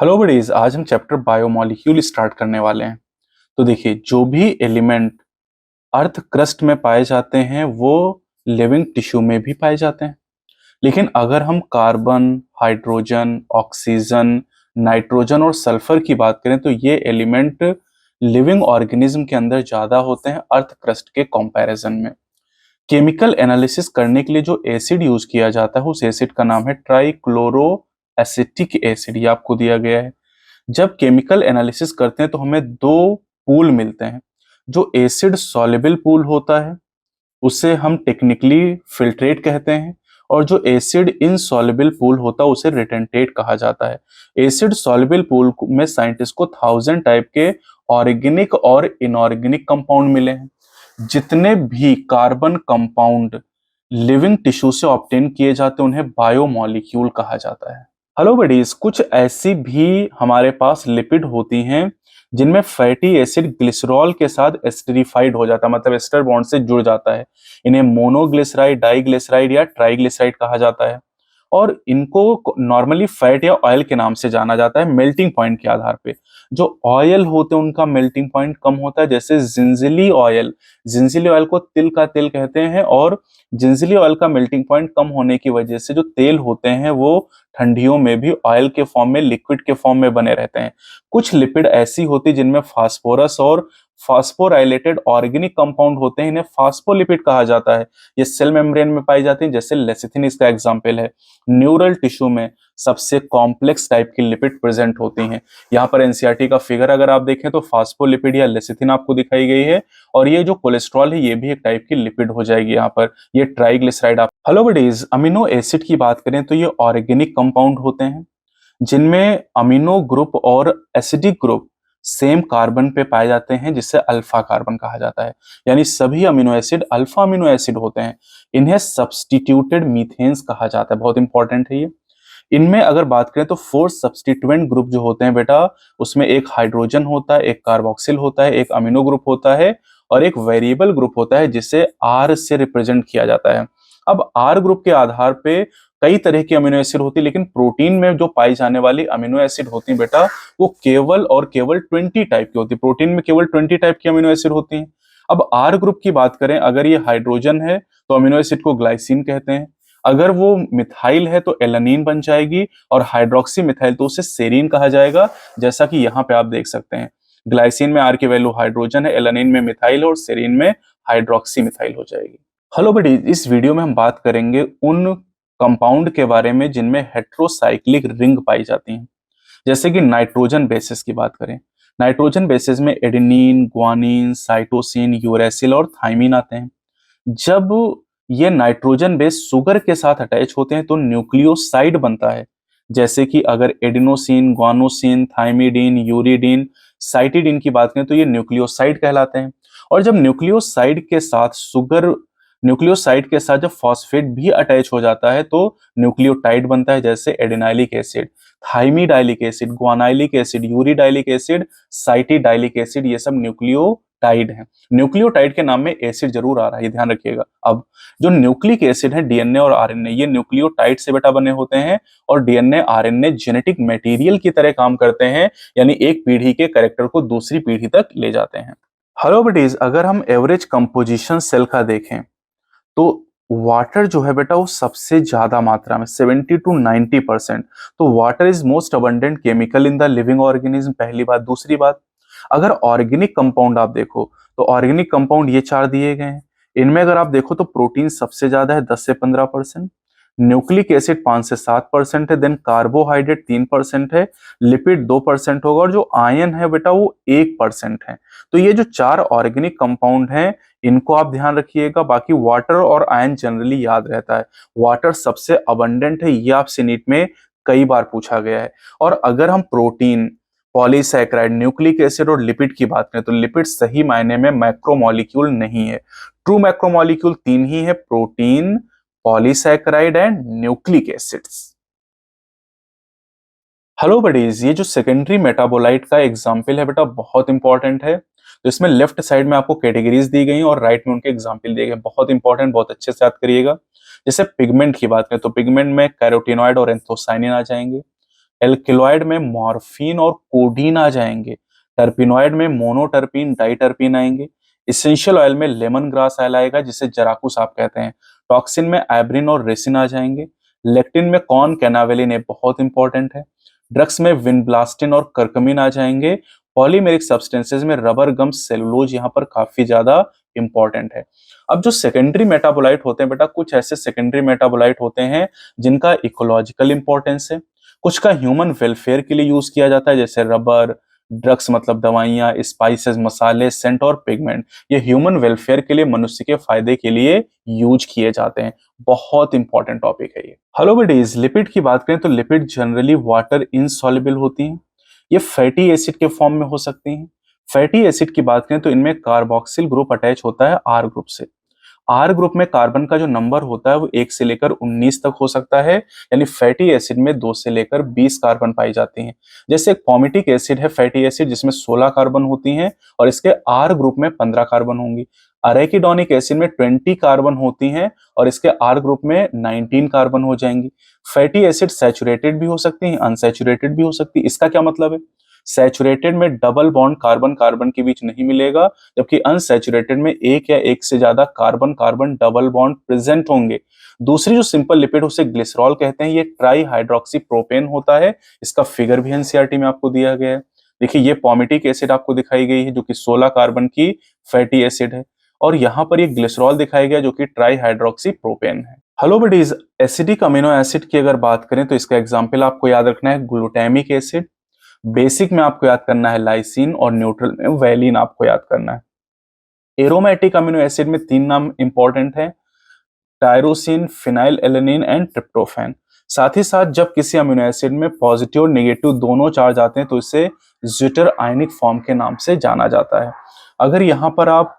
Hello buddies, आज हम chapter biomolecule start करने वाले हैं। तो देखिए, जो भी एलिमेंट अर्थ क्रस्ट में पाए जाते हैं वो लिविंग टिश्यू में भी पाए जाते हैं। लेकिन अगर हम कार्बन, हाइड्रोजन, ऑक्सीजन, नाइट्रोजन और सल्फर की बात करें तो ये एलिमेंट लिविंग ऑर्गेनिज्म के अंदर ज्यादा होते हैं अर्थ क्रस्ट के कंपैरिजन में। केमिकल एनालिसिस करने के लिए जो एसिड यूज किया जाता है उस एसिड का नाम है ट्राइक्लोरो एसिटिक एसिड। ये आपको दिया गया है। जब केमिकल एनालिसिस करते हैं तो हमें दो पूल मिलते हैं। जो एसिड सॉल्युबल पूल होता है उसे हम टेक्निकली फिल्ट्रेट कहते हैं, और जो एसिड इनसॉल्युबल पूल होता है उसे रिटेंटेट कहा जाता है। एसिड सॉल्युबल पूल में साइंटिस्ट को 1000 टाइप के ऑर्गेनिक और इनऑर्गेनिक कंपाउंड मिले हैं। जितने भी कार्बन कंपाउंड लिविंग टिश्यू से ऑब्टेन किए जाते हैं उन्हें बायोमोलिक्यूल कहा जाता है। हेलो बडीज, कुछ ऐसी भी हमारे पास लिपिड होती हैं जिनमें फैटी एसिड ग्लिसरॉल के साथ एस्टरिफाइड हो जाता है, मतलब एस्टर बॉन्ड से जुड़ जाता है। इन्हें मोनोग्लिसराइड, डाइग्लिसराइड या ट्राइग्लिसराइड कहा जाता है। और इनको नॉर्मली फैट या ऑयल के नाम से जाना जाता है मेल्टिंग पॉइंट के आधार पे। जो ऑयल होते हैं उनका मेल्टिंग पॉइंट कम होता है, जैसे जिंजिली ऑयल। जिंजिली ऑयल को तिल का तेल कहते हैं, और जिंजिली ऑयल का मेल्टिंग पॉइंट कम होने की वजह से जो तेल होते हैं वो ठंडियों में भी ऑयल के फॉर्म में, लिक्विड के फॉर्म में बने रहते हैं। कुछ लिपिड ऐसी होती जिनमें फास्फोरस और फास्फोराइलेटेड ऑर्गेनिक कंपाउंड होते हैं, इन्हें फास्फोलिपिड कहा जाता है। ये सेल मेम्ब्रेन में पाई जाती हैं, जैसे लेसिथिन इसका एग्जांपल है। न्यूरल टिश्यू में सबसे कॉम्प्लेक्स टाइप की लिपिड प्रेजेंट होती हैं। यहाँ पर एनसीईआरटी का फिगर अगर आप देखें तो फास्फोलिपिड या लेसिथिन आपको दिखाई गई है, और ये जो कोलेस्ट्रॉल है ये भी एक टाइप की लिपिड हो जाएगी। यहाँ पर ये ट्राइग्लिसराइड। आप हेलो बडीज, अमीनो एसिड की बात करें तो ये ऑर्गेनिक कंपाउंड होते हैं जिनमें अमीनो ग्रुप और एसिडिक ग्रुप सेम कार्बन पे पाए जाते हैं, जिससे अल्फा कार्बन कहा जाता है। यानी सभी amino acid alpha amino acid होते हैं। इन्हें सब्स्टिट्यूटेड मीथेन्स कहा जाता है। बहुत इंपॉर्टेंट है ये। इनमें अगर बात करें तो 4 सब्स्टिट्यूएंट ग्रुप जो होते हैं बेटा, उसमें एक हाइड्रोजन होता है, एक कार्बोक्सिल होता है, एक अमीनो ग्रुप होता है, और एक वेरिएबल ग्रुप होता है जिसे आर से रिप्रेजेंट किया जाता है। अब आर ग्रुप के आधार पे कई तरह की अमीनो एसिड होती है, लेकिन प्रोटीन में जो पाई जाने वाली अमीनो एसिड होती है बेटा, वो केवल और केवल 20 टाइप की होती है। प्रोटीन में केवल 20 टाइप की अमीनो एसिड होती हैं। अब आर ग्रुप की बात करें, अगर ये हाइड्रोजन है तो अमीनो एसिड को ग्लाइसिन कहते हैं। अगर वो मिथाइल है तो एलानीन बन जाएगी, और हाइड्रोक्सी मिथाइल तो उसे सेरीन कहा जाएगा, जैसा कि यहाँ पे आप देख सकते हैं। ग्लाइसिन में आर की वैल्यू हाइड्रोजन है, एलानीन में मिथाइल है, और सेरीन में हाइड्रोक्सी मिथाइल हो जाएगी। हेलो बडी, इस वीडियो में हम बात करेंगे उन कंपाउंड के बारे में जिनमें हेट्रोसाइक्लिक रिंग पाई जाती हैं। जैसे कि नाइट्रोजन बेसिस की बात करें, नाइट्रोजन बेसिस में एडेनिन, ग्वानिन, साइटोसिन, यूरेसिल और थाइमिन आते हैं। जब ये नाइट्रोजन बेस शुगर के साथ अटैच होते हैं तो न्यूक्लियोसाइड बनता है। जैसे कि अगर adenosine, guanosine, thymidine, uridine, cytidine की बात करें तो ये न्यूक्लियोसाइड कहलाते हैं। और जब न्यूक्लियोसाइड के साथ जब फॉस्फेट भी अटैच हो जाता है तो न्यूक्लियोटाइड बनता है, जैसे adenylic acid, thymidylic acid, guanylic acid, uridylic acid, cytidylic acid. ये सब न्यूक्लियोटाइड हैं। न्यूक्लियोटाइड के नाम में एसिड जरूर आ रहा है, ये ध्यान रखिएगा। अब जो न्यूक्लिक एसिड है, डीएनए और आरएनए, ये न्यूक्लियोटाइड से बेटा बने होते हैं, और डीएनए आरएनए जेनेटिक मटेरियल की तरह काम करते हैं, यानी एक पीढ़ी के कैरेक्टर को दूसरी पीढ़ी तक ले जाते हैं। हेलो बडीज, अगर हम एवरेज कंपोजिशन सेल का देखें तो वाटर जो है बेटा वो सबसे ज्यादा मात्रा में 70 to 90%। तो water is most abundant chemical in the living organism, पहली बात। दूसरी बात, अगर ऑर्गेनिक कंपाउंड आप देखो तो ऑर्गेनिक कंपाउंड ये चार दिए गए हैं। इनमें अगर आप देखो तो प्रोटीन सबसे ज्यादा है 10 से 15%, न्यूक्लिक एसिड 5 से 7% है, देन कार्बोहाइड्रेट 3% है, लिपिड 2% होगा, और जो आयन है बेटा वो 1% है। तो ये जो चार ऑर्गेनिक कंपाउंड हैं इनको आप ध्यान रखिएगा। बाकी वाटर और आयन जनरली याद रहता है। वाटर सबसे अबंडेंट है, ये आपसे नीट में कई बार पूछा गया है। और अगर हम प्रोटीन, पॉलीसैकेराइड, न्यूक्लिक एसिड और लिपिड की बात करें तो लिपिड सही मायने में मैक्रोमोलिक्यूल नहीं है। ट्रू मैक्रोमोलिक्यूल तीन ही है: protein, polysaccharide and nucleic acids. Hello buddies, ये जो सेकेंडरी मेटाबोलाइट का एग्जाम्पल है बेटा बहुत इंपॉर्टेंट है। तो इसमें लेफ्ट साइड में आपको कैटेगरीज दी गई हैं और राइट में उनके एग्जाम्पल दिए गए। बहुत इंपॉर्टेंट, बहुत अच्छे से याद करिएगा। जैसे पिगमेंट की बात करें तो पिगमेंट में कैरोटीनॉइड और एंथोसाइनिन आ जाएंगे। एल्किलॉइड में मॉर्फिन और कोडीन आ जाएंगे। टर्पिनॉइड में मोनोटर्पिन डाइटर्पिन आएंगे। इसेंशियल ऑयल में लेमन ग्रास ऑयल आएगा जिसे जराकू साप कहते हैं। टॉक्सिन में एब्रिन और रेसिन आ जाएंगे। लेक्टिन में कॉर्न कैनावेलिन बहुत इंपॉर्टेंट है। ड्रग्स में विनब्लास्टिन और कर्कमिन आ जाएंगे। पॉलीमेरिक सब्सटेंसेज में रबर, गम, सेलुलोज यहाँ पर काफी ज्यादा इंपॉर्टेंट है। अब जो सेकेंडरी मेटाबोलाइट होते हैं बेटा, कुछ ऐसे सेकेंडरी मेटाबोलाइट होते हैं जिनका इकोलॉजिकल इंपॉर्टेंस है, कुछ का ह्यूमन वेलफेयर के लिए यूज किया जाता है, जैसे रबर, ड्रग्स मतलब दवाइयां, स्पाइसेस मसाले, सेंट और पिगमेंट, ये ह्यूमन वेलफेयर के लिए, मनुष्य के फायदे के लिए यूज किए जाते हैं। बहुत इंपॉर्टेंट टॉपिक है ये। हेलो बेटीज, लिपिड की बात करें तो लिपिड जनरली वाटर इनसॉल्युबल होती हैं। ये फैटी एसिड के फॉर्म में हो सकती हैं। फैटी एसिड की बात करें तो इनमें कार्बोक्सिल ग्रुप अटैच होता है आर ग्रुप से। आर ग्रुप में कार्बन का जो नंबर होता है वो 1 से लेकर 19 तक हो सकता है, यानी फैटी एसिड में 2 से लेकर 20 कार्बन पाई जाती हैं। जैसे एक पॉमिटिक एसिड है फैटी एसिड जिसमें 16 कार्बन होती हैं और इसके आर ग्रुप में 15 कार्बन होंगी। अरेकिडोनिक एसिड में 20 कार्बन होती हैं और इसके आर ग्रुप में 19 कार्बन हो जाएंगी। फैटी एसिड सैचुरेटेड भी हो सकती हैं, अनसैचुरेटेड भी हो सकती है। इसका क्या मतलब है? सैचुरेटेड में डबल बॉन्ड कार्बन कार्बन के बीच नहीं मिलेगा, जबकि अनसैचुरेटेड में एक या एक से ज्यादा carbon carbon double bond present होंगे। दूसरी जो सिंपल लिपिड उसे ग्लिसरॉल कहते हैं। ये ट्राई हाइड्रोक्सी प्रोपेन होता है। इसका फिगर भी एनसीईआरटी में आपको दिया गया है। देखिए ये पॉमिटिक एसिड आपको दिखाई गई है जो कि 16 कार्बन की फैटी एसिड है, और यहाँ पर ये ग्लिसरॉल दिखाया गया जो कि ट्राई हाइड्रोक्सी प्रोपेन है। Hello buddies, acidic amino acid की अगर बात करें तो इसका एग्जाम्पल आपको याद रखना है ग्लूटामिक एसिड। बेसिक में आपको याद करना है लाइसिन, और न्यूट्रल में वैलिन आपको याद करना है। एरोमेटिक अमीनो एसिड में 3 नाम इंपॉर्टेंट है, tyrosine, phenyl alanine and tryptophan. साथ ही साथ जब किसी अमीनो एसिड में पॉजिटिव और नेगेटिव दोनों चार्ज आते हैं तो इसे ज्विटर आयनिक फॉर्म के नाम से जाना जाता है। अगर यहाँ पर आप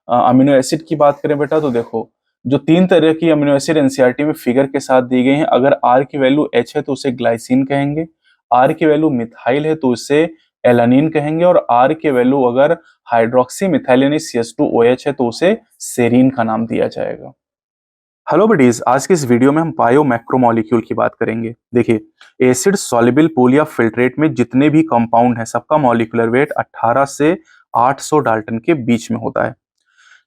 अमीनो एसिड की बात करें बेटा तो देखो जो 3 तरह की अमीनो एसिड एनसीईआरटी में फिगर के साथ दी गई हैं, अगर आर की वैल्यू एच है तो उसे ग्लाइसिन कहेंगे, आर की वैल्यू मिथाइल है तो उसे एलानिन कहेंगे, और आर की वैल्यू अगर हाइड्रोक्सी मिथाइल यानी CH2OH है तो उसे सेरीन का नाम दिया जाएगा। हेलो बडीज, आज के इस वीडियो में हम बायो मैक्रोमोलिक्यूल की बात करेंगे। देखिए एसिड सॉल्युबल पूल या फिल्ट्रेट में जितने भी कंपाउंड हैं सबका मॉलिक्यूलर वेट 18 से 800 डाल्टन के बीच में होता है।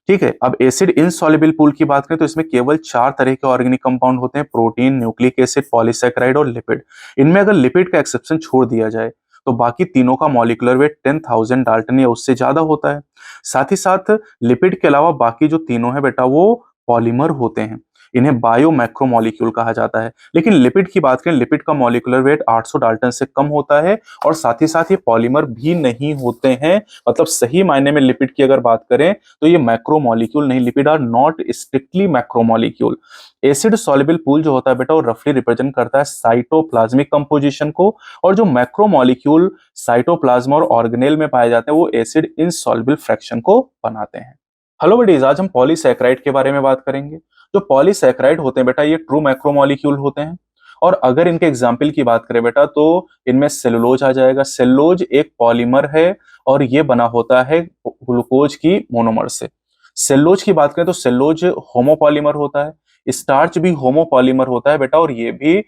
ठीक है, अब एसिड इनसॉल्युबल पूल की बात करें तो इसमें केवल 4 तरह के ऑर्गेनिक कंपाउंड होते हैं, प्रोटीन, न्यूक्लिक एसिड, पॉलीसैकेराइड और लिपिड। इनमें अगर लिपिड का एक्सेप्शन छोड़ दिया जाए तो बाकी तीनों का मॉलिक्यूलर वेट 10,000 डाल्टन या उससे ज्यादा होता है। साथ ही साथ लिपिड के अलावा बाकी जो तीनों है बेटा वो पॉलीमर होते हैं, इन्हें बायो मैक्रोमोलिक्यूल कहा जाता है। लेकिन लिपिड की बात करें, लिपिड का मॉलिक्यूलर वेट 800 डाल्टन से कम होता है, और साथ ही साथ ये पॉलीमर भी नहीं होते हैं। मतलब सही मायने में लिपिड की अगर बात करें तो ये मैक्रोमोलिक्यूल नहीं, lipid are not strictly macromolecule. Acid soluble pool जो होता है बेटा वो रफली रिप्रेजेंट करता है साइटोप्लाज्मिक कंपोजिशन को, और जो मैक्रोमोलिक्यूल साइटोप्लाज्म और ऑर्गेनेल में पाए जाते हैं वो एसिड इनसॉल्युबल फ्रैक्शन को बनाते हैं। हेलो बडीज, आज हम पॉलीसैकेराइड के बारे में बात करेंगे। जो पॉलीसैकेराइड होते हैं बेटा ये ट्रू मैक्रोमोलिक्यूल होते हैं, और अगर इनके एग्जाम्पल की बात करें बेटा तो इनमें सेलुलोज आ जाएगा। सेलुलोज एक पॉलीमर है और ये बना होता है ग्लूकोज की मोनोमर से। सेलुलोज की बात करें तो सेलुलोज होमोपॉलीमर होता है। स्टार्च भी होमोपॉलीमर होता है बेटा, और ये भी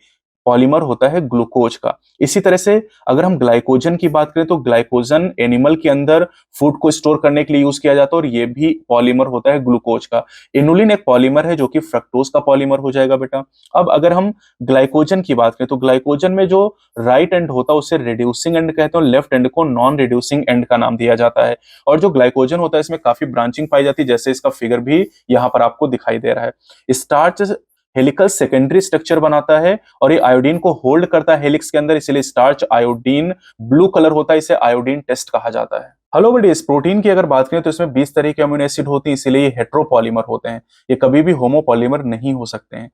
पॉलीमर होता है ग्लूकोज का। इसी तरह से अगर हम ग्लाइकोजन की बात करें तो ग्लाइकोजन एनिमल के अंदर फूड को स्टोर करने के लिए यूज किया जाता है, और ये भी पॉलीमर होता है ग्लूकोज का। इनुलिन एक पॉलीमर है जो कि फ्रक्टोज का पॉलीमर हो जाएगा बेटा। अब अगर हम ग्लाइकोजन की बात करें तो ग्लाइकोजन में जो राइट एंड होता है उसे रिड्यूसिंग एंड कहते हैं, और लेफ्ट एंड को नॉन रिड्यूसिंग एंड का नाम दिया जाता है। और जो ग्लाइकोजन होता है इसमें काफी ब्रांचिंग पाई जाती है, जैसे इसका फिगर भी यहाँ पर आपको दिखाई दे रहा है। स्टार्च हेलिकल सेकेंडरी स्ट्रक्चर बनाता है और ये आयोडीन को होल्ड करता है हेलिक्स के अंदर, इसलिए स्टार्च आयोडीन ब्लू कलर होता है, इसे आयोडीन टेस्ट कहा जाता है। हेलो बडीज, प्रोटीन की अगर बात करें तो इसमें 20 तरह के अमीनो एसिड होते हैं, इसीलिए ये हेट्रोपॉलीमर होते हैं, ये कभी भी होमोपॉलीमर नहीं हो सकते हैं।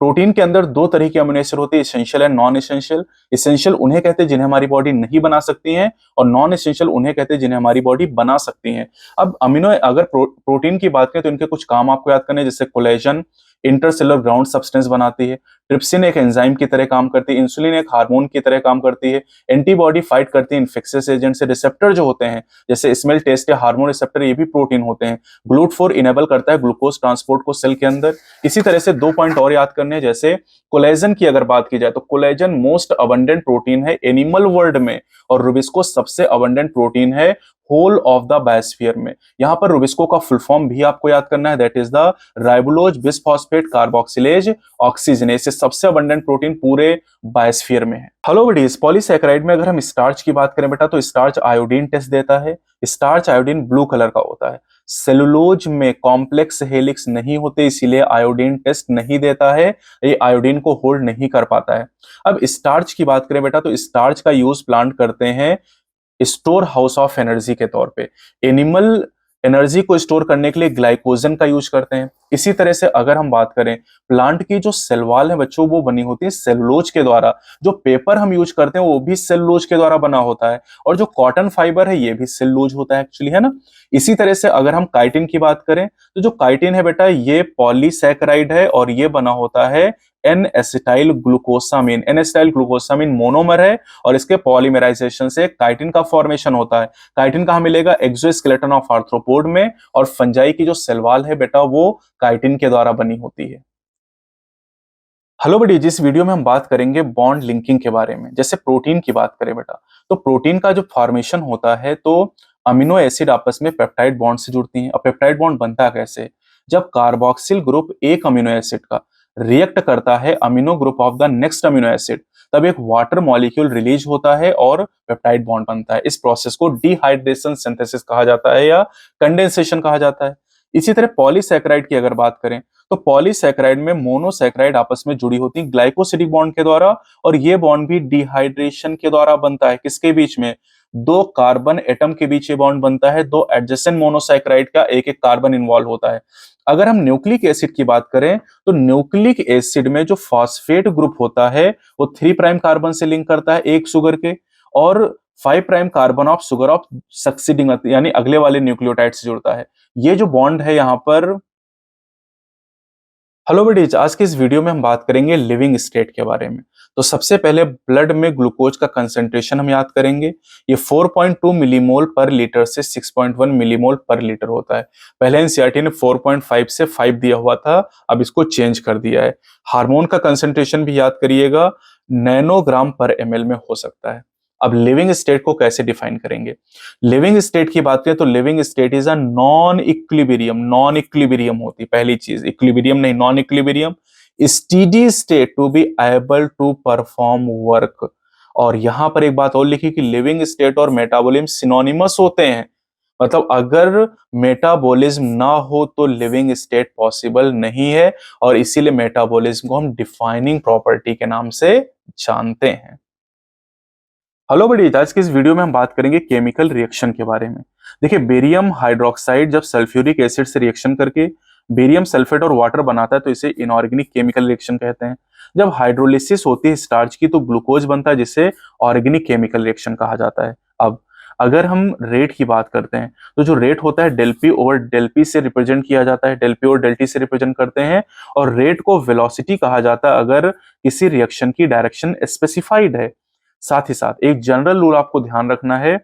प्रोटीन के अंदर 2 तरह के अमीनो एसिड होते हैं, essential and non essential. Essential उन्हें कहते हैं जिन्हें हमारी बॉडी नहीं बना सकती है, और नॉन एसेंशियल उन्हें कहते हैं जिन्हें हमारी बॉडी बना सकती है। अब अमीनो अगर प्रोटीन की बात करें तो इनके कुछ काम आपको याद करने हैं, जैसे कोलेजन, इंटरसेलुलर ग्राउंड सब्सटेंस बनाती है। ट्रिप्सिन एक एंजाइम की तरह काम करती है। इंसुलिन एक हार्मोन की तरह काम करती है। एंटीबॉडी फाइट करती है इन्फेक्शियस एजेंट से। रिसेप्टर जो होते हैं जैसे स्मेल, टेस्ट या हार्मोन रिसेप्टर, ये भी प्रोटीन होते हैं। GLUT4 इनेबल करता है ग्लूकोज ट्रांसपोर्ट को सेल के अंदर। इसी तरह से 2 पॉइंट और याद करने हैं, जैसे कोलेजन की अगर बात की जाए तो कोलेजन मोस्ट अबंडेंट प्रोटीन है एनिमल वर्ल्ड में, और रुबिस्को सबसे अबंडेंट प्रोटीन है होल ऑफ द बायोस्फीयर में। यहां पर रुबिस्को का फुल फॉर्म भी आपको याद करना है, that is the राइबोलोज bisphosphate carboxylase oxygenase. सबसे अबंडेंट प्रोटीन पूरे बायोस्फीयर में है। हेलो बडीज, पॉलीसैकेराइड में अगर हम स्टार्च की बात करें बेटा, तो स्टार्च आयोडीन टेस्ट देता है। स्टार्च आयोडीन ब्लू कलर का होता है। सेलुलोज में कॉम्प्लेक्स हेलिक्स नहीं होते, इसीलिए आयोडीन टेस्ट नहीं देता है, ये आयोडीन को होल्ड नहीं कर पाता है। अब स्टार्च की बात करें बेटा, तो स्टार्च का यूज प्लांट करते हैं स्टोर हाउस ऑफ एनर्जी के तौर पे। एनिमल एनर्जी को स्टोर करने के लिए ग्लाइकोजन का यूज करते हैं। इसी तरह से अगर हम बात करें, प्लांट की जो सेल वॉल है बच्चों, वो बनी होती है सेलुलोज के द्वारा। जो पेपर हम यूज करते हैं वो भी सेलुलोज के द्वारा बना होता है, और जो कॉटन फाइबर है ये भी सेलुलोज होता है एक्चुअली, है ना। इसी तरह से अगर हम काइटिन की बात करें, तो जो काइटिन है बेटा ये पॉलीसैकेराइड है, और ये बना होता है N acetyl glucosamine. N acetyl glucosamine monomer है, और इसके पॉलीमराइजेशन से काइटिन का फॉर्मेशन होता है। काइटिन कहां मिलेगा? एक्सोस्केलेटन ऑफ आर्थ्रोपोड में, और फंजाई की जो सेल वॉल है बेटा वो काइटिन के द्वारा बनी होती है। हेलो बड़ी, जिस वीडियो में हम बात करेंगे बॉन्ड लिंकिंग के बारे में। जैसे प्रोटीन की बात करें बेटा, तो प्रोटीन का जो फॉर्मेशन होता है, तो अमीनो एसिड आपस में पेप्टाइड बॉन्ड से जुड़ती हैं। अब पेप्टाइड बॉन्ड बनता कैसे? जब कार्बोक्सिल ग्रुप एक अमीनो एसिड का रिएक्ट करता है amino group of the next amino acid, तब एक वाटर मॉलिक्यूल रिलीज होता है और पेप्टाइड बॉन्ड बनता है। इस प्रोसेस को डिहाइड्रेशन सिंथेसिस कहा जाता है, या कंडेंसेशन कहा जाता है। इसी तरह पॉलीसैकेराइड की अगर बात करें, तो पॉलीसैकेराइड में मोनोसैकेराइड आपस में जुड़ी होती है ग्लाइकोसिडिक बॉन्ड के द्वारा, और ये बॉन्ड भी डिहाइड्रेशन के द्वारा बनता है। किसके बीच में? दो कार्बन एटम के बीच ये बॉन्ड बनता है। दो एडजेसेंट मोनोसैकेराइड का एक एक कार्बन इन्वॉल्व होता है। अगर हम न्यूक्लिक एसिड की बात करें, तो न्यूक्लिक एसिड में जो फॉस्फेट ग्रुप होता है वो 3 प्राइम कार्बन से लिंक करता है एक शुगर के, और 5 prime carbon of sugar of succeeding यानी अगले वाले न्यूक्लियोटाइड से जुड़ता है। ये जो बॉन्ड है यहाँ पर। हेलो बडीज, आज के इस वीडियो में हम बात करेंगे लिविंग स्टेट के बारे में। तो सबसे पहले ब्लड में ग्लूकोज का कंसंट्रेशन हम याद करेंगे। ये 4.2 मिलीमोल पर लीटर से 6.1 मिलीमोल पर लीटर होता है। पहले एनसीईआरटी ने 4.5 से 5 दिया हुआ था, अब इसको चेंज कर दिया है। हार्मोन का कंसंट्रेशन भी याद करिएगा, नैनोग्राम पर एमएल में हो सकता है। अब लिविंग स्टेट को कैसे डिफाइन करेंगे? लिविंग स्टेट की बात करें तो living state is a non equilibrium. Non equilibrium होती पहली चीज, इक्विलिब्रियम नहीं, non equilibrium. Steady state to be able to perform work. और यहां पर एक बात और लिखी कि लिविंग स्टेट और मेटाबॉलिज्म सिनोनिमस होते हैं, मतलब अगर मेटाबॉलिज्म ना हो तो लिविंग स्टेट पॉसिबल नहीं है, और इसीलिए मेटाबॉलिज्म को हम डिफाइनिंग प्रॉपर्टी के नाम से जानते हैं। हेलो बड़ी, आज की इस वीडियो में हम बात करेंगे केमिकल रिएक्शन के बारे में। देखिए, बेरियम हाइड्रोक्साइड जब सल्फ्यूरिक एसिड से रिएक्शन करके बेरियम सल्फेट और वाटर बनाता है तो इसे इनऑर्गेनिक केमिकल रिएक्शन कहते हैं। जब हाइड्रोलिसिस होती है स्टार्च की तो ग्लूकोज बनता है, जिसे ऑर्गेनिक केमिकल रिएक्शन कहा जाता है। अब अगर हम रेट की बात करते हैं, तो जो रेट होता है del p over del p से रिप्रेजेंट किया जाता है, डेल पी और डेल टी से रिप्रेजेंट करते हैं। और रेट को वेलोसिटी कहा जाता है अगर किसी रिएक्शन की डायरेक्शन स्पेसिफाइड है। साथ ही साथ एक जनरल रूल आपको ध्यान रखना है,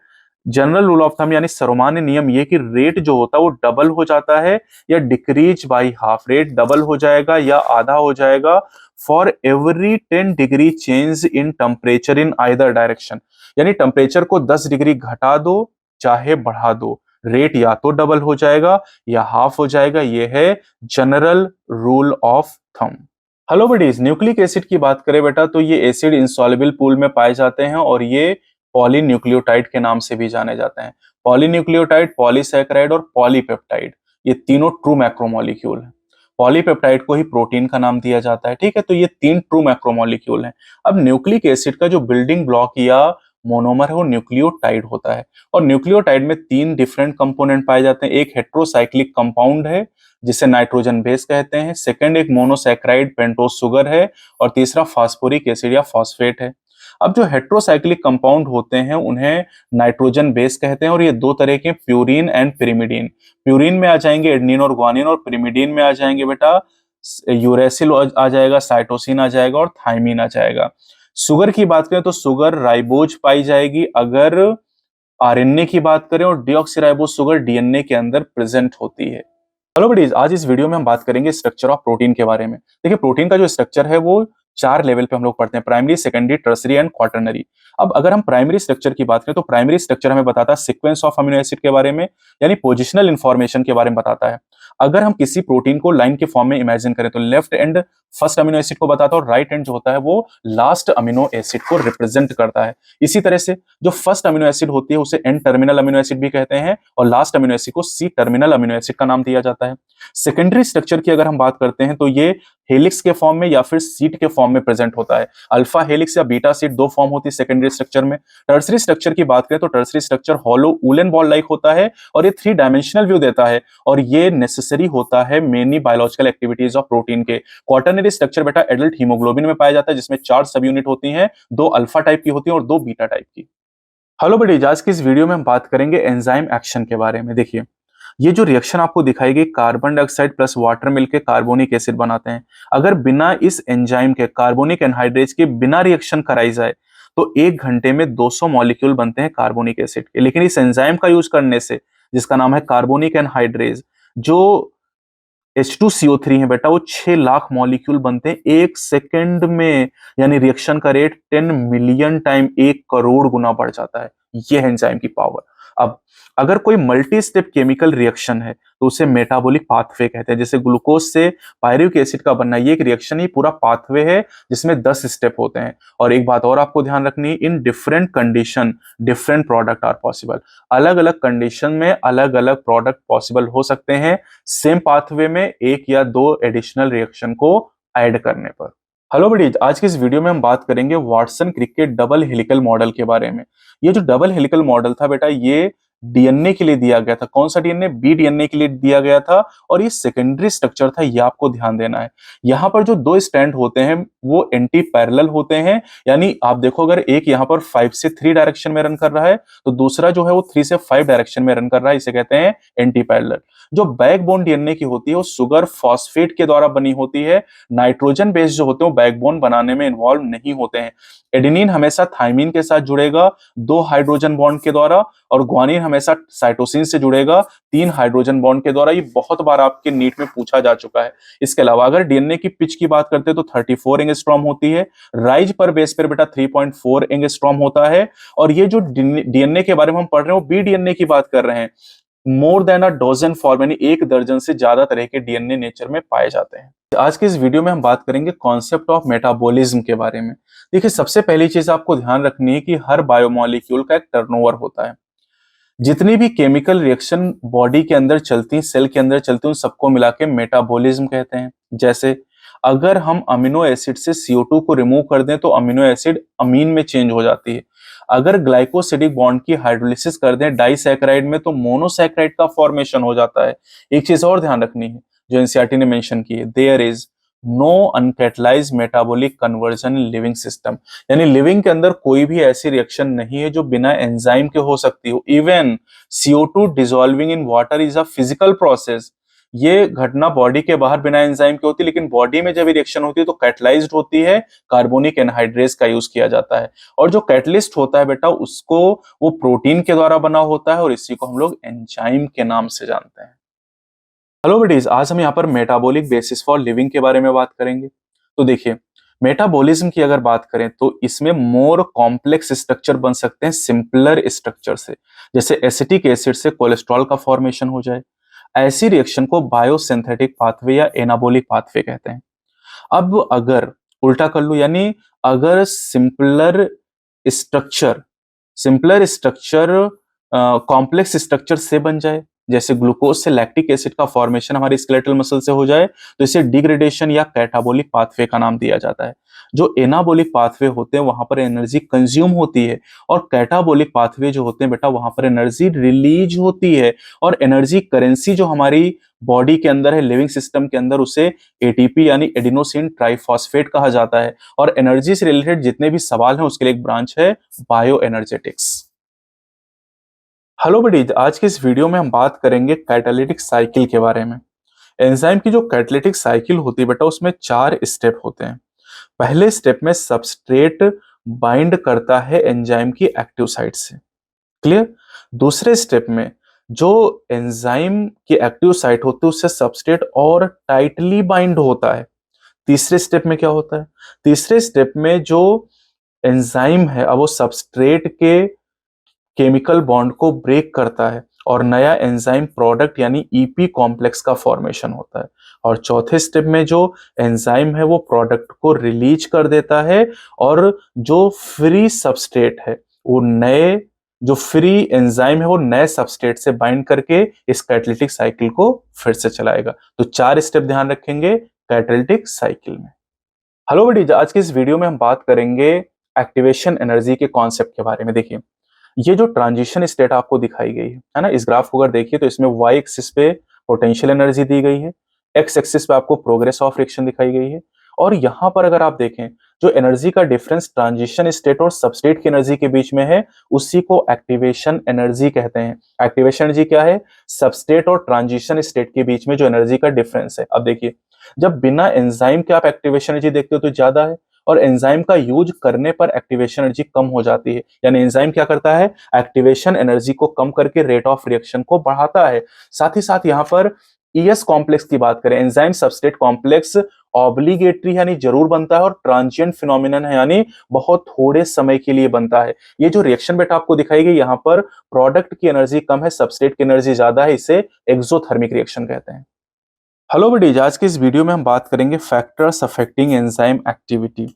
जनरल रूल ऑफ थंब यानी सर्वमान्य नियम ये कि रेट जो होता है वो डबल हो जाता है या decrease by half. Rate double हो जाएगा या आधा हो जाएगा for every 10 degree change in temperature in either direction. यानी टेम्परेचर को 10 डिग्री घटा दो चाहे बढ़ा दो, रेट या तो डबल हो जाएगा या हाफ हो जाएगा। ये है general rule of thumb. Hello buddies, nucleic acid की बात करें बेटा, तो ये एसिड इंसॉल्युबल पूल में पाए जाते हैं, और ये पॉलीन्यूक्लियोटाइड के नाम से भी जाने जाते हैं। पॉलीन्यूक्लियोटाइड, पॉलीसैकेराइड और पॉलीपेप्टाइड, ये तीनों ट्रू मैक्रोमोलिक्यूल हैं। पॉलीपेप्टाइड को ही प्रोटीन का नाम दिया जाता है, ठीक है। तो ये 3 ट्रू मैक्रोमोलिक्यूल हैं। अब न्यूक्लिक एसिड का जो बिल्डिंग ब्लॉक या मोनोमर है वो न्यूक्लियोटाइड होता है, और न्यूक्लियोटाइड में 3 डिफरेंट कंपोनेंट पाए जाते हैं। एक हेट्रोसाइक्लिक कंपाउंड है जिसे नाइट्रोजन बेस कहते हैं, सेकंड एक मोनोसैकेराइड पेंटोज शुगर है, और तीसरा फास्फोरिक एसिड या फॉस्फेट है। अब जो हेट्रोसाइक्लिक कंपाउंड होते हैं उन्हें नाइट्रोजन बेस कहते हैं, और ये 2 तरह के प्यूरिन एंड पिरिमिडीन। प्यूरिन में आ जाएंगे एडेनिन और ग्वानिन, और पिरिमिडीन में आ जाएंगे बेटा यूरेसिल आ जाएगा, साइटोसिन आ जाएगा और थायमीन आ जाएगा। शुगर की बात करें तो शुगर राइबोज पाई जाएगी अगर आरएनए की बात करें, और डीऑक्सीराइबोज शुगर डीएनए के अंदर प्रेजेंट होती है। हेलो बडीज, आज इस वीडियो में हम बात करेंगे स्ट्रक्चर ऑफ प्रोटीन के बारे में। देखिए, प्रोटीन का जो स्ट्रक्चर है वो 4 लेवल पे हम लोग पढ़ते हैं, primary, secondary, tertiary and quaternary. अब अगर हम प्राइमरी स्ट्रक्चर की बात करें तो प्राइमरी स्ट्रक्चर हमें बताता है सीक्वेंस ऑफ अमीनो एसिड के बारे में, यानी पोजिशनल इंफॉर्मेशन के बारे में बताता है। अगर हम किसी प्रोटीन को लाइन के फॉर्म में इमेजिन करें तो left and first amino acid को बताता है और राइट एंड जो होता है वो लास्ट अमीनो एसिड को रिप्रेजेंट करता है। इसी तरह से जो फर्स्ट अमीनो एसिड होती है उसे एन टर्मिनल अमीनो एसिड भी कहते हैं और लास्ट अमीनो एसिड को सी टर्मिनल अमीनो एसिड का नाम दिया जाता है। सेकेंडरी स्ट्रक्चर की अगर हम बात करते हैं तो ये हेलिक्स के फॉर्म में या फिर सीट के फॉर्म में प्रेजेंट होता है। अल्फा हेलिक्स या बीटा सीट 2 फॉर्म होती है सेकेंडरी स्ट्रक्चर में। टर्सरी स्ट्रक्चर की बात करें तो tertiary structure hollow woollen ball like होता है और ये 3 डायमेंशनल व्यू देता है और ये नेसेसरी होता है many biological activities of protein के। क्वाटरनरी स्ट्रक्चर बेटा एडल्ट हीमोग्लोबिन में पाया जाता है जिसमें 4 सब यूनिट होती हैं, 2 अल्फा टाइप की होती हैं और 2 बीटा टाइप की। हेलो बडी, आज की इस वीडियो में हम बात करेंगे एंजाइम एक्शन के बारे में। देखिए, ये जो रिएक्शन आपको दिखाई गई, कार्बन डाइऑक्साइड प्लस वाटर मिलकर कार्बोनिक एसिड बनाते हैं। अगर बिना इस एंजाइम के, कार्बोनिक एनहाइड्रेज के बिना रिएक्शन कराई जाए तो 1 घंटे में 200 मॉलिक्यूल बनते हैं कार्बोनिक एसिड के। लेकिन इस एंजाइम का यूज करने से, जिसका नाम है कार्बोनिक एनहाइड्रेज, जो H2CO3 है बेटा, वो 6 लाख मॉलिक्यूल बनते हैं 1 सेकेंड में, यानी रिएक्शन का रेट 10 मिलियन टाइम, 1 करोड़ गुना बढ़ जाता है। ये है एंजाइम की पावर। अब अगर कोई मल्टी स्टेप केमिकल रिएक्शन है तो उसे मेटाबॉलिक पाथवे कहते हैं। जैसे ग्लूकोज से पायरुविक एसिड का बनना, ये एक रिएक्शन ही पूरा पाथवे है जिसमें 10 स्टेप होते हैं। और एक बात और आपको ध्यान रखनी है, in different condition different product are possible. अलग अलग कंडीशन में अलग अलग प्रोडक्ट पॉसिबल हो सकते हैं सेम पाथवे में 1 या 2 एडिशनल रिएक्शन को ऐड करने पर। हेलो बडीज, आज की इस वीडियो में हम बात करेंगे वाटसन क्रिक के डबल हेलिकल मॉडल के बारे में। ये जो डबल हेलिकल मॉडल था बेटा, ये डीएनए के लिए दिया गया था। कौन सा डीएनए? बी डीएनए के लिए दिया गया था और ये सेकेंडरी स्ट्रक्चर था, ये आपको ध्यान देना है। यहाँ पर जो 2 स्ट्रैंड होते हैं वो एंटी पैरेलल होते हैं, यानी आप देखो अगर एक यहाँ पर 5 से 3 डायरेक्शन में रन कर रहा है तो दूसरा जो है वो 3 से 5 डायरेक्शन में रन कर रहा है, इसे कहते हैं एंटी पैरेलल। जो बैकबोन डीएनए की होती है वो सुगर फॉस्फेट के द्वारा बनी होती है। नाइट्रोजन बेस जो होते हैं वो बैकबोन बनाने में इन्वॉल्व नहीं होते हैं। एडेनिन हमेशा थाइमिन के साथ जुड़ेगा 2 हाइड्रोजन बॉन्ड के द्वारा, और ग्वानिन हमेशा साइटोसिन से जुड़ेगा 3 हाइड्रोजन बॉन्ड के द्वारा। ये बहुत बार आपके नीट में पूछा जा चुका है। इसके अलावा अगर डीएनए की पिच की बात करते हैं तो 34 एंगस्ट्रॉम होती है। राइज पर बेस पर बेटा 3.4 एंगस्ट्रॉम होता है। और ये जो डीएनए के बारे में हम पढ़ रहे हैं वो बी डीएनए की बात कर रहे हैं। More than a dozen form, यानी 1 दर्जन से ज्यादा तरह के डीएनए नेचर में पाए जाते हैं। आज के इस वीडियो में हम बात करेंगे कॉन्सेप्ट ऑफ मेटाबॉलिज्म के बारे में। देखिए, सबसे पहली चीज आपको ध्यान रखनी है कि हर बायोमॉलिक्यूल का एक टर्नओवर होता है। जितनी भी केमिकल रिएक्शन बॉडी के अंदर चलती हैं, सेल के अंदर चलती हैं, उन सबको मिला के मेटाबॉलिज्म कहते हैं। जैसे अगर हम अमीनो एसिड से CO2 को रिमूव कर दें तो अमीनो एसिड अमीन में चेंज हो जाती है। अगर ग्लाइकोसिडिक बॉन्ड की हाइड्रोलिसिस कर दें डाइसैकेराइड में तो मोनोसैकेराइड का फॉर्मेशन हो जाता है। एक चीज और ध्यान रखनी है जो एनसीईआरटी ने मेंशन की है, there is no uncatalysed metabolic conversion in living system, यानी लिविंग के अंदर कोई भी ऐसी रिएक्शन नहीं है जो बिना एंजाइम के हो सकती हो। Even CO2 dissolving in water is a physical process. ये घटना बॉडी के बाहर बिना एंजाइम के होती है, लेकिन बॉडी में जब रिएक्शन होती है तो कैटलाइज्ड होती है, कार्बोनिक एनहाइड्रेज का यूज किया जाता है। और जो कैटलिस्ट होता है बेटा उसको वो प्रोटीन के द्वारा बना होता है और इसी को हम लोग एंजाइम के नाम से जानते हैं। हेलो बेटीज, आज हम यहाँ पर मेटाबॉलिक बेसिस फॉर लिविंग के बारे में बात करेंगे। तो देखिए, मेटाबॉलिज्म की अगर बात करें तो इसमें मोर कॉम्प्लेक्स स्ट्रक्चर बन सकते हैं सिंपलर स्ट्रक्चर से। जैसे एसिटिक एसिड से कोलेस्ट्रॉल का फॉर्मेशन हो जाए, ऐसी रिएक्शन को बायोसिंथेटिक पाथवे या एनाबॉलिक पाथवे कहते हैं। अब अगर उल्टा कर लूं, यानी अगर structure simpler structure complex structure से बन जाए, जैसे ग्लूकोज से लैक्टिक एसिड का फॉर्मेशन हमारे स्केलेटल मसल से हो जाए तो इसे डिग्रेडेशन या कैटाबोलिक पाथवे का नाम दिया जाता है। जो एनाबोलिक पाथवे होते हैं वहां पर एनर्जी कंज्यूम होती है और कैटाबोलिक पाथवे जो होते हैं बेटा वहां पर एनर्जी रिलीज होती है। और एनर्जी करेंसी जो हमारी बॉडी के अंदर है, लिविंग सिस्टम के अंदर, उसे एटीपी यानी एडिनोसिन ट्राइफॉस्फेट कहा जाता है। और एनर्जी से रिलेटेड जितने भी सवाल हैं उसके लिए एक ब्रांच है बायो एनर्जेटिक्स। हेलो बडी, आज के इस वीडियो में हम बात करेंगे कैटालिटिक साइकिल के बारे में। एंजाइम की जो कैटालिटिक साइकिल होती है बेटा, उसमें 4 स्टेप होते हैं। पहले स्टेप में सबस्ट्रेट बाइंड करता है एंजाइम की एक्टिव साइट से, क्लियर। दूसरे स्टेप में जो एंजाइम की एक्टिव साइट होती है उससे सबस्ट्रेट और टाइटली बाइंड होता है। तीसरे स्टेप में क्या होता है, तीसरे स्टेप में जो एंजाइम है अब वो सबस्ट्रेट के केमिकल बॉन्ड को ब्रेक करता है और नया एंजाइम प्रोडक्ट यानी ईपी कॉम्प्लेक्स का फॉर्मेशन होता है। और चौथे स्टेप में जो एंजाइम है वो प्रोडक्ट को रिलीज कर देता है और जो फ्री सबस्ट्रेट है वो नए जो फ्री एंजाइम है वो नए सबस्ट्रेट से बाइंड करके इस कैटालिटिक साइकिल को फिर से चलाएगा। तो 4 स्टेप ध्यान रखेंगे कैटालिटिक साइकिल में। हेलो बडीज, आज की इस वीडियो में हम बात करेंगे एक्टिवेशन एनर्जी के कॉन्सेप्ट के बारे में। देखिए, ये जो ट्रांजिशन स्टेट आपको दिखाई गई है ना, इस ग्राफ को अगर देखिए तो इसमें वाई एक्सिस पे पोटेंशियल एनर्जी दी गई है, एक्स एक्सिस पे आपको प्रोग्रेस ऑफ रिएक्शन दिखाई गई है। और यहां पर अगर आप देखें जो एनर्जी का डिफरेंस ट्रांजिशन स्टेट और सबस्ट्रेट की एनर्जी के बीच में है उसी को एक्टिवेशन एनर्जी कहते हैं। एक्टिवेशन एनर्जी क्या है, सबस्ट्रेट और ट्रांजिशन स्टेट के बीच में जो एनर्जी का डिफरेंस है। अब देखिए, जब बिना एंजाइम के आप एक्टिवेशन एनर्जी देखते हो तो ज्यादा है, और एंजाइम का यूज करने पर एक्टिवेशन एनर्जी कम हो जाती है। यानी एंजाइम क्या करता है, एक्टिवेशन एनर्जी को कम करके रेट ऑफ रिएक्शन को बढ़ाता है। साथ ही साथ यहां पर ईएस कॉम्प्लेक्स की बात करें, एंजाइम सबस्ट्रेट कॉम्प्लेक्स ऑब्लिगेटरी यानी जरूर बनता है, और ट्रांजिएंट फिनोमिनन है यानी बहुत थोड़े समय के लिए बनता है। ये जो रिएक्शन बेटा आपको दिखाई गई यहां पर प्रोडक्ट की एनर्जी कम है, सबस्ट्रेट की एनर्जी ज्यादा है, इसे एक्सोथर्मिक रिएक्शन कहते हैं। हेलो बडीज, आज के इस वीडियो में हम बात करेंगे factors affecting enzyme activity.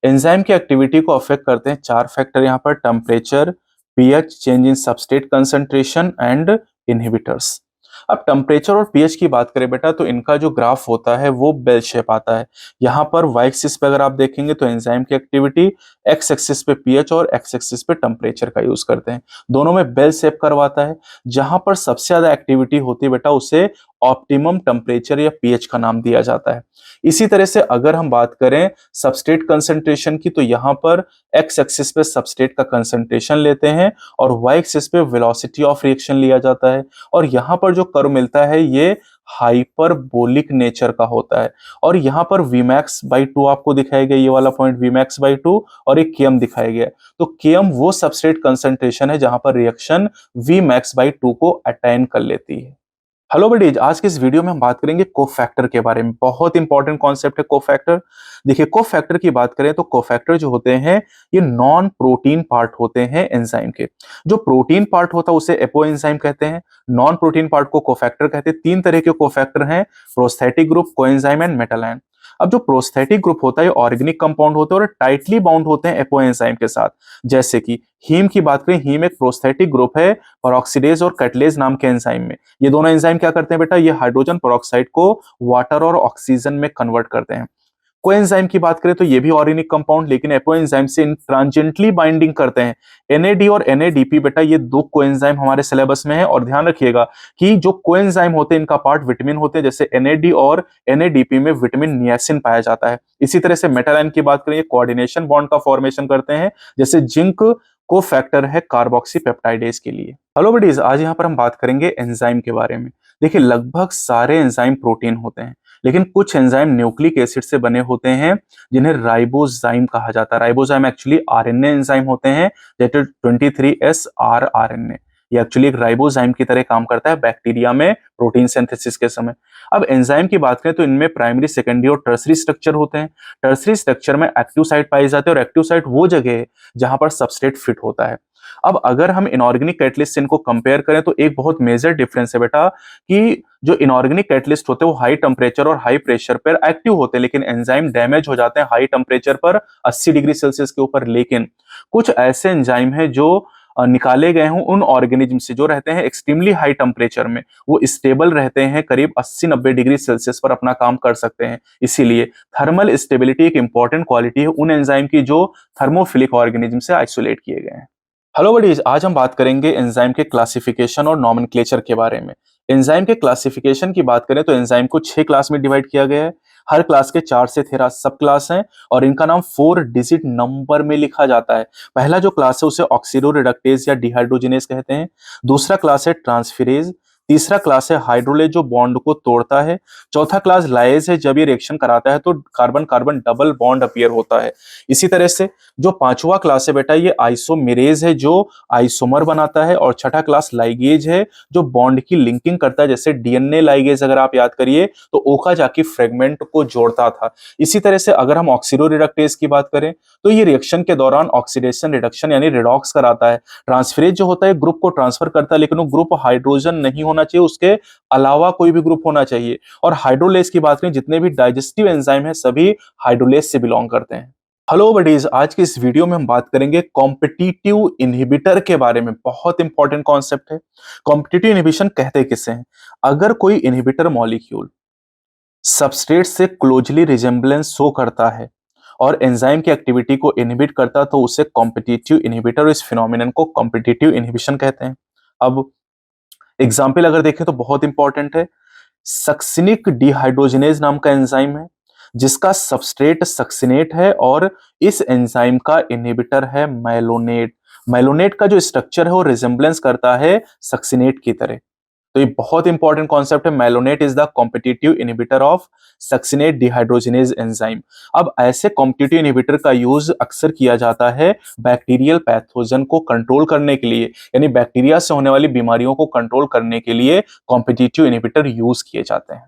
Enzyme की एक्टिविटी को अफेक्ट करते हैं 4 फैक्टर यहाँ पर, temperature, pH, change in substrate concentration and inhibitors. अब टेम्परेचर और पीएच की बात करें बेटा तो इनका जो ग्राफ होता है वो बेल शेप आता है। यहाँ पर वाई एक्सिस पे अगर आप देखेंगे तो एंजाइम की एक्टिविटी, एक्स एक्सिस पे पीएच और एक्स एक्सिस पे टेम्परेचर का यूज करते हैं। दोनों में बेल शेप करवाता है। जहां पर सबसे ज्यादा एक्टिविटी होती है बेटा उसे ऑप्टिमम टेम्परेचर या पीएच का नाम दिया जाता है। इसी तरह से अगर हम बात करें सबस्ट्रेट कंसंट्रेशन की तो यहाँ पर एक्स एक्सिस पे सबस्ट्रेट का कंसंट्रेशन लेते हैं और वाई एक्सिस पे वेलोसिटी ऑफ रिएक्शन लिया जाता है। और यहाँ पर जो कर्व मिलता है ये हाइपरबोलिक नेचर का होता है। और यहाँ पर Vmax/2 आपको दिखाया गया, ये वाला पॉइंट Vmax/2, और एक Km दिखाया गया। तो Km वो सबस्ट्रेट कंसंट्रेशन है जहां पर रिएक्शन Vmax/2 को अटेन कर लेती है। हेलो बडीज, आज के इस वीडियो में हम बात करेंगे कोफैक्टर के बारे में। बहुत इंपॉर्टेंट कॉन्सेप्ट है कोफैक्टर। देखिए, कोफैक्टर की बात करें तो कोफैक्टर जो होते हैं ये नॉन प्रोटीन पार्ट होते हैं एंजाइम के। जो प्रोटीन पार्ट होता है उसे एपो एंजाइम कहते हैं, नॉन प्रोटीन पार्ट को कोफैक्टर कहते हैं। 3 तरह के कोफैक्टर हैं, प्रोस्थेटिक ग्रुप, कोएंजाइम एंड मेटालाइन। अब जो प्रोस्थेटिक ग्रुप होता है ऑर्गेनिक कंपाउंड होते हैं और टाइटली बाउंड होते हैं एपो एंजाइम के साथ। जैसे कि हीम की बात करें, हीम एक प्रोस्थेटिक ग्रुप है पेरोक्सिडेज और कैटलेज नाम के एंजाइम में। ये दोनों एंजाइम क्या करते हैं बेटा, ये हाइड्रोजन पेरोक्साइड को वाटर और ऑक्सीजन में कन्वर्ट करते हैं। कोएंजाइम की बात करें तो ये भी ऑर्गेनिक कंपाउंड लेकिन एपो एंजाइम से ट्रांजिएंटली बाइंडिंग करते हैं। एनएडी और एनएडीपी बेटा ये 2 कोएंजाइम हमारे सिलेबस में है, और ध्यान रखिएगा कि जो कोएंजाइम होते हैं इनका पार्ट विटामिन होते हैं, जैसे एनएडी और एनएडीपी में विटामिन नियासिन पाया जाता है। इसी तरह से मेटालाइन की बात करें, ये कोऑर्डिनेशन बॉन्ड का फॉर्मेशन करते हैं, जैसे जिंक को फैक्टर है कार्बोक्सी पेप्टाइडेज के लिए। हेलो बडीज, आज यहाँ पर हम बात करेंगे एंजाइम के बारे में। देखिए, लगभग सारे एंजाइम प्रोटीन होते हैं लेकिन कुछ एंजाइम न्यूक्लिक एसिड से बने होते हैं जिन्हें राइबोजाइम कहा जाता है। राइबोजाइम एक्चुअली आरएनए एंजाइम होते हैं, जैसे 23S आरएनए। ये एक्चुअली एक राइबोजाइम की तरह काम करता है बैक्टीरिया में प्रोटीन सिंथेसिस के समय। अब एंजाइम की बात करें तो इनमें प्राइमरी, सेकेंडरी और टर्सरी स्ट्रक्चर होते हैं। टर्सरी स्ट्रक्चर में एक्टिव साइट पाई जाती है और एक्टिव साइट वो जगह है जहां पर सबस्ट्रेट फिट होता है। अब अगर हम इनऑर्गेनिक कैटलिस्ट से इनको कंपेयर करें तो एक बहुत मेजर डिफरेंस है बेटा कि जो इनऑर्गेनिक कैटलिस्ट होते हैं वो हाई टेम्परेचर और हाई प्रेशर पर एक्टिव होते हैं, लेकिन एंजाइम डैमेज हो जाते हैं हाई टेम्परेचर पर 80 डिग्री सेल्सियस के ऊपर। लेकिन कुछ ऐसे एंजाइम हैं जो निकाले गए हों उन ऑर्गेनिज्म से जो रहते हैं एक्सट्रीमली हाई टेम्परेचर में, वो स्टेबल रहते हैं, करीब 80-90 डिग्री सेल्सियस पर अपना काम कर सकते हैं। इसीलिए थर्मल स्टेबिलिटी एक इंपॉर्टेंट क्वालिटी है उन एंजाइम की जो थर्मोफिलिक ऑर्गेनिज्म से आइसोलेट किए गए हैं। हेलो बडीज, आज हम बात करेंगे एंजाइम के क्लासिफिकेशन और नॉमेनक्लेचर के बारे में। एंजाइम के क्लासिफिकेशन की बात करें तो एंजाइम को 6 क्लास में डिवाइड किया गया है। हर क्लास के 4 से 13 सब क्लास हैं और इनका नाम 4 डिजिट नंबर में लिखा जाता है। पहला जो क्लास है उसे ऑक्सीडो रिडक्टेज या डिहाइड्रोजिनेज कहते हैं। दूसरा क्लास है ट्रांसफेरेज, तीसरा क्लास है हाइड्रोलेज जो बॉन्ड को तोड़ता है। चौथा क्लास लाइज है, जब ये रिएक्शन कराता है तो carbon carbon double bond appear होता है। इसी तरह से जो पांचवा क्लास है बेटा ये आइसोमेरेज है जो आइसोमर बनाता है। और छठा क्लास लाइगेज है जो बॉन्ड की लिंकिंग करता है, जैसे डीएनए लाइगेज अगर आप याद करिए तो ओकाजाकी फ्रेगमेंट को जोड़ता था। इसी तरह से अगर हम ऑक्सीडो रिडक्टेज की बात करें तो ये रिएक्शन के दौरान ऑक्सीडेशन रिडक्शन यानी रिडॉक्स कराता है। ट्रांसफरेज जो होता है ग्रुप को ट्रांसफर करता है, लेकिन वो ग्रुप हाइड्रोजन नहीं होना चाहिए, उसके अलावा कोई भी ग्रुप होना चाहिए। और हाइड्रोलेज की बात करें, जितने भी डाइजेस्टिव एंजाइम है सभी हाइड्रोलेज से बिलोंग करते हैं। हेलो बडीज, आज के इस वीडियो में हम बात करेंगे कॉम्पिटिटिव इनहिबिटर के बारे में। बहुत इंपॉर्टेंट कॉन्सेप्ट है। कॉम्पिटिटिव इनहिबिशन कहते किसे हैं? अगर कोई इनहिबिटर मॉलिक्यूल सबस्ट्रेट से क्लोजली रिजेम्बलेंस शो करता है और एंजाइम की एक्टिविटी को इनहिबिट करता तो उसे कॉम्पिटिटिव इनहिबिटर, इस फिनोमिनन को कॉम्पिटिटिव इनहिबिशन कहते हैं। अब एग्जाम्पल अगर देखें तो बहुत इंपॉर्टेंट है। सक्सिनिक डिहाइड्रोजिनेज नाम का एंजाइम है जिसका सबस्ट्रेट सक्सिनेट है और इस एंजाइम का इनहिबिटर है माइलोनेट। माइलोनेट का जो स्ट्रक्चर है वो रिजेम्बलेंस करता है सक्सिनेट की तरह। तो ये बहुत इंपॉर्टेंट कॉन्सेप्ट है। Malonate is the competitive inhibitor of succinate dehydrogenase enzyme. अब ऐसे कॉम्पिटिटिव इनहिबिटर का यूज अक्सर किया जाता है बैक्टीरियल पैथोजन को कंट्रोल करने के लिए, यानी बैक्टीरिया से होने वाली बीमारियों को कंट्रोल करने के लिए कॉम्पिटिटिव इनहिबिटर यूज किए जाते हैं।